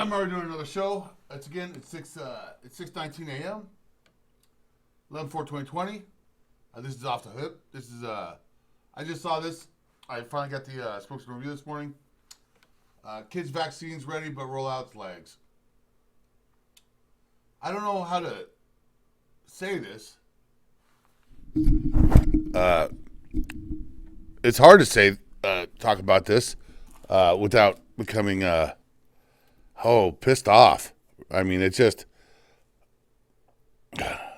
I'm already doing another show. It's 6:19 a.m. 11/4/2020. This is off the hip. This is I just saw this. I finally got the spokesman review this morning. Kids vaccines ready, but rollout's legs. I don't know how to say this. It's hard to say talk about this without becoming pissed off. I mean, it's just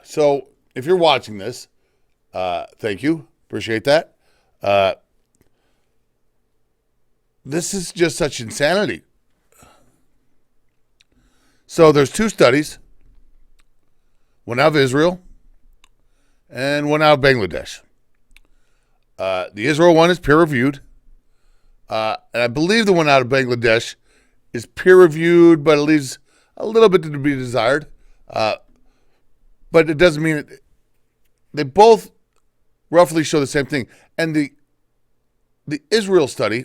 so. If you're watching this, thank you, appreciate that. This is just such insanity. So there's two studies, one out of Israel and one out of Bangladesh. The Israel one is peer-reviewed, and I believe the one out of Bangladesh is peer-reviewed, but it leaves a little bit to be desired. But it doesn't mean it. They both roughly show the same thing. And the Israel study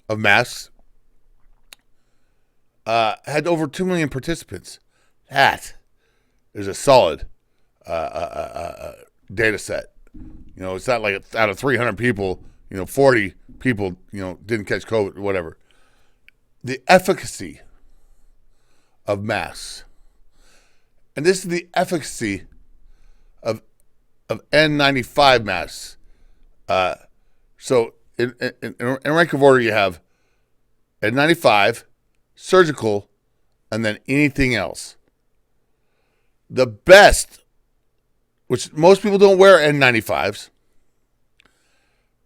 of masks had over 2 million participants. That is a solid data set. You know, it's not like out of 300 people, 40 people, didn't catch COVID or whatever. The efficacy of masks, and this is the efficacy of N95 masks. So in rank of order, you have N95, surgical, and then anything else. The best, which most people don't wear N95s,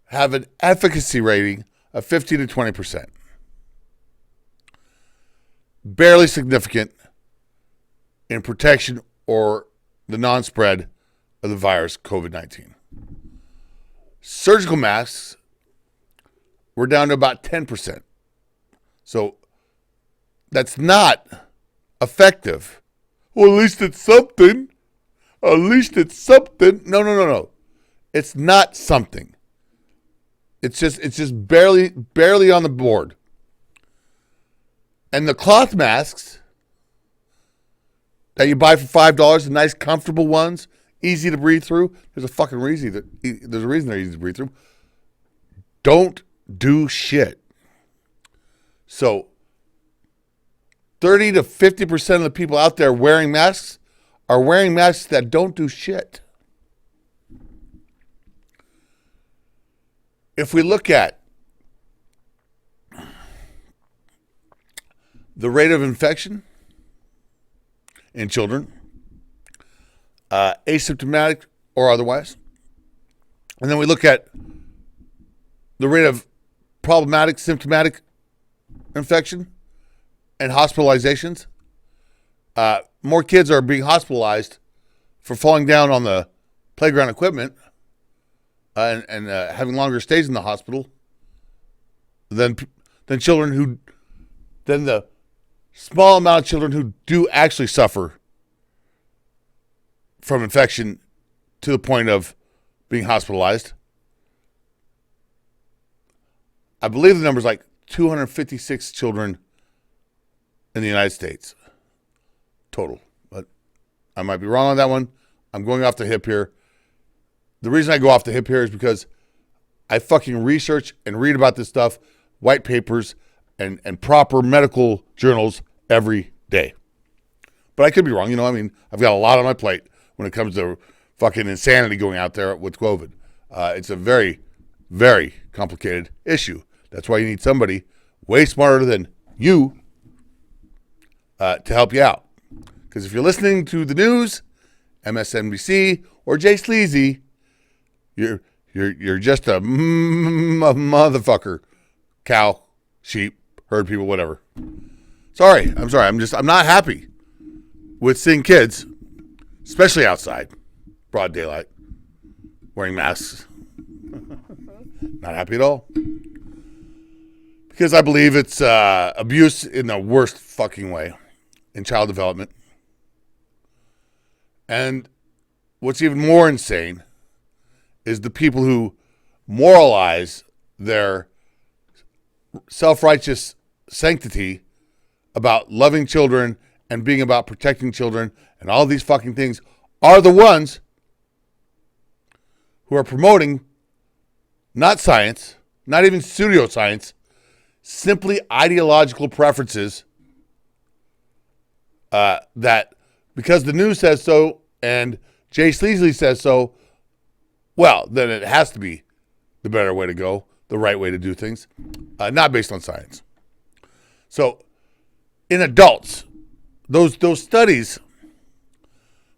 have an efficacy rating of 15 to 20%. Barely significant in protection or the non-spread of the virus, COVID-19. Surgical masks were down to about 10%. So that's not effective. Well, at least it's something. At least it's something. No. It's not something. It's just barely on the board. And the cloth masks that you buy for $5, the nice comfortable ones, easy to breathe through. There's a reason they're easy to breathe through. Don't do shit. So 30 to 50% of the people out there wearing masks are wearing masks that don't do shit. If we look at the rate of infection in children, asymptomatic or otherwise, and then we look at the rate of problematic, symptomatic infection and hospitalizations, more kids are being hospitalized for falling down on the playground equipment and having longer stays in the hospital than the small amount of children who do actually suffer from infection to the point of being hospitalized. I believe the number is like 256 children in the United States total, but I might be wrong on that one. I'm going off the hip here. The reason I go off the hip here is because I fucking research and read about this stuff, white papers and proper medical journals every day. But I could be wrong. I've got a lot on my plate when it comes to fucking insanity going out there with COVID. It's a very, very complicated issue. That's why you need somebody way smarter than you to help you out. Because if you're listening to the news, MSNBC, or Jay Sleazy, you're just a motherfucker, cow, sheep, herd people, whatever. I'm sorry. I'm not happy with seeing kids, especially outside, broad daylight, wearing masks. Not happy at all. Because I believe it's abuse in the worst fucking way in child development. And what's even more insane is the people who moralize their self-righteous sanctity about loving children and being about protecting children and all these fucking things are the ones who are promoting not science, not even pseudoscience, simply ideological preferences that because the news says so and Jay Sleasley says so, well, then it has to be the better way to go, the right way to do things, not based on science. So in adults, those studies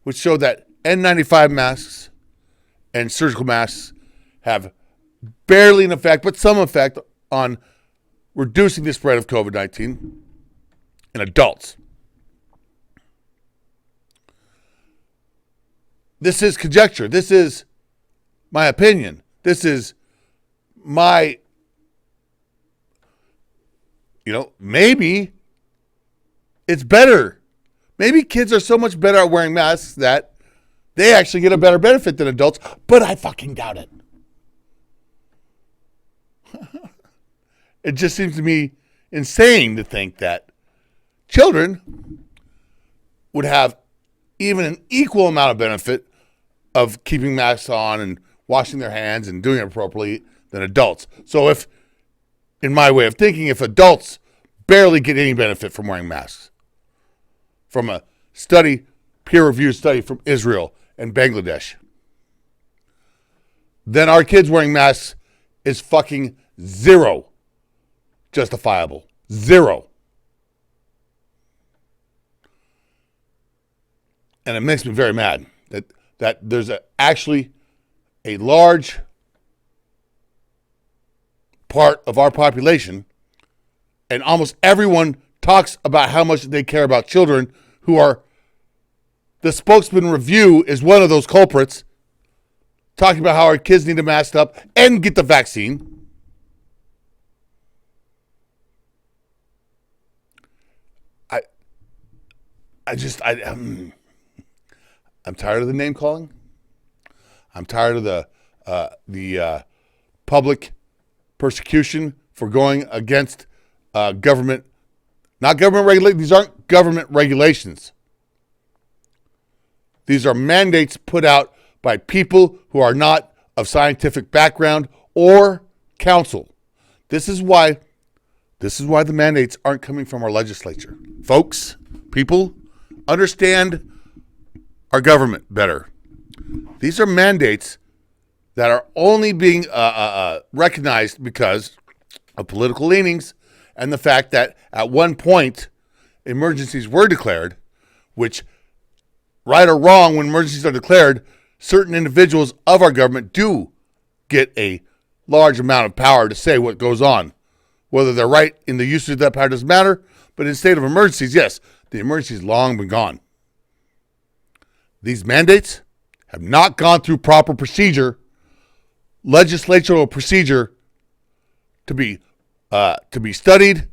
which show that N95 masks and surgical masks have barely an effect, but some effect on reducing the spread of COVID-19 in adults. This is conjecture. This is my opinion. This is my, maybe it's better. Maybe kids are so much better at wearing masks that they actually get a better benefit than adults, but I fucking doubt it. It just seems to me insane to think that children would have even an equal amount of benefit of keeping masks on and washing their hands and doing it appropriately than adults. So if, in my way of thinking, if adults barely get any benefit from wearing masks, from a study, peer-reviewed study from Israel and Bangladesh, then our kids wearing masks is fucking zero justifiable. Zero. And it makes me very mad that there's actually a large part of our population, and almost everyone talks about how much they care about children, who are, the Spokesman Review is one of those culprits, talking about how our kids need to mask up and get the vaccine. I'm tired of the name calling. I'm tired of the public persecution for going against government, not government regulations. These aren't government regulations. These are mandates put out by people who are not of scientific background or counsel. This is why the mandates aren't coming from our legislature. Folks, people, understand our government better. These are mandates that are only being recognized because of political leanings and the fact that at one point emergencies were declared, which, right or wrong, when emergencies are declared, certain individuals of our government do get a large amount of power to say what goes on. Whether they're right in the usage of that power doesn't matter, but in state of emergencies, yes, the emergency's long been gone. These mandates have not gone through proper procedure, legislative procedure, to be studied,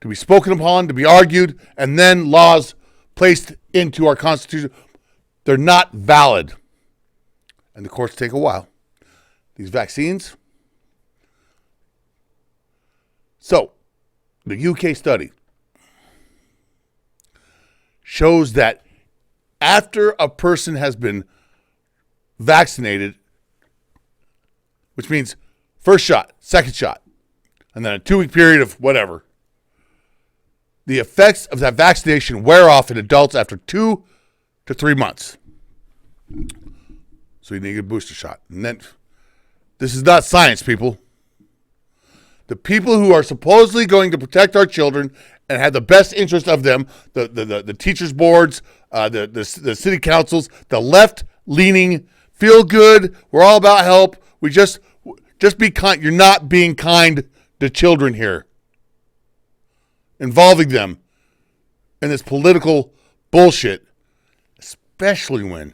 to be spoken upon, to be argued, and then laws placed into our Constitution. They're not valid. And the courts take a while. These vaccines. So, the UK study shows that after a person has been vaccinated, which means first shot, second shot, and then a 2-week period of whatever, the effects of that vaccination wear off in adults after 2 to 3 months. So you need to get a booster shot. And then, this is not science, people. The people who are supposedly going to protect our children and have the best interest of them, the teachers' boards, the city councils, the left-leaning, feel good, we're all about help, we just be kind. You're not being kind to children here. Involving them in this political bullshit, especially when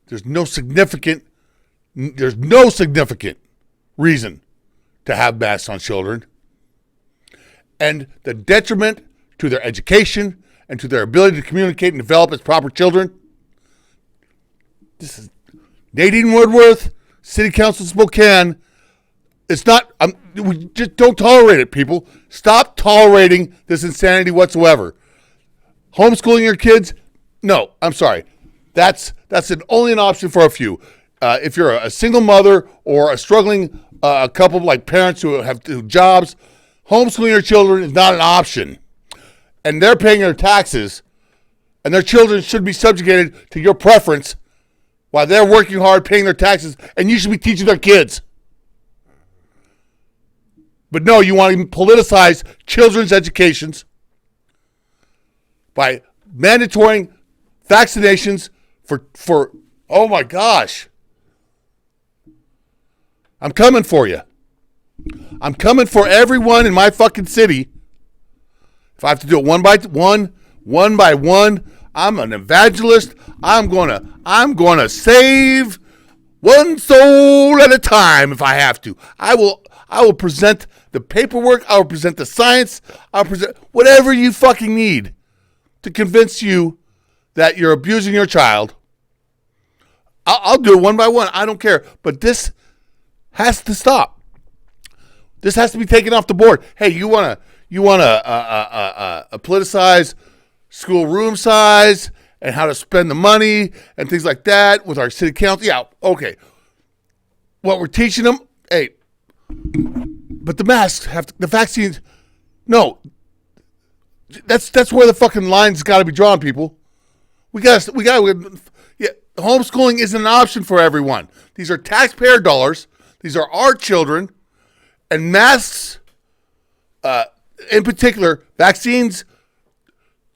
there's no significant reason to have masks on children. And the detriment to their education and to their ability to communicate and develop as proper children. This is Nadine Woodworth, City Council Spokane, It's not. We just don't tolerate it, people. Stop tolerating this insanity whatsoever. Homeschooling your kids? No, I'm sorry. That's only an option for a few. If you're a single mother or a struggling couple like parents who have jobs, homeschooling your children is not an option. And they're paying their taxes, and their children should be subjugated to your preference while they're working hard, paying their taxes, and you should be teaching their kids. But no, you want to politicize children's educations by mandatory vaccinations for oh my gosh. I'm coming for you. I'm coming for everyone in my fucking city. If I have to do it one by one, I'm an evangelist. I'm gonna save one soul at a time if I have to. I will present the paperwork. I will present the science. I'll present whatever you fucking need to convince you that you're abusing your child. I'll do it one by one. I don't care. But this has to stop. This has to be taken off the board. Hey, you wanna politicize school room size and how to spend the money and things like that with our city council? Yeah, okay. What we're teaching them, hey, but the masks the vaccines. No, that's where the fucking line's got to be drawn, people. We got. Yeah, homeschooling isn't an option for everyone. These are taxpayer dollars. These are our children, and masks, in particular, vaccines.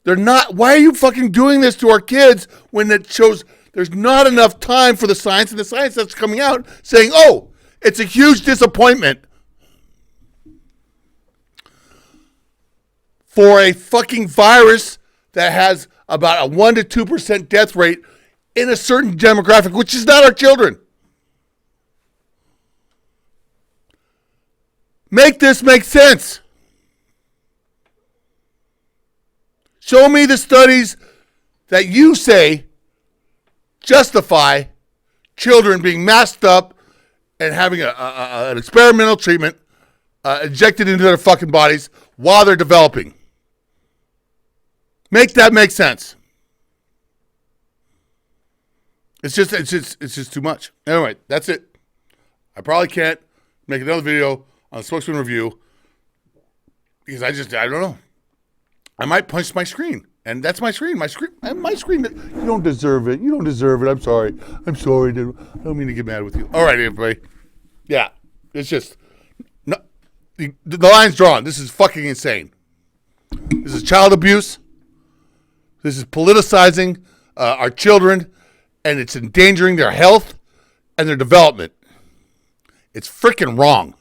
They're not. Why are you fucking doing this to our kids when it shows there's not enough time for the science, and the science that's coming out saying, oh, it's a huge disappointment for a fucking virus that has about a 1% to 2% death rate in a certain demographic, which is not our children. Make this make sense. Show me the studies that you say justify children being masked up and having an experimental treatment injected into their fucking bodies while they're developing. Make that make sense. It's just too much. Anyway, that's it. I probably can't make another video on the Spokesman Review because I don't know. I might punch my screen, and that's my screen. My screen. You don't deserve it. You don't deserve it. I'm sorry. I don't mean to get mad with you. All right, everybody. Yeah, it's just no, the line's drawn. This is fucking insane. This is child abuse. This is politicizing our children, and it's endangering their health and their development. It's freaking wrong.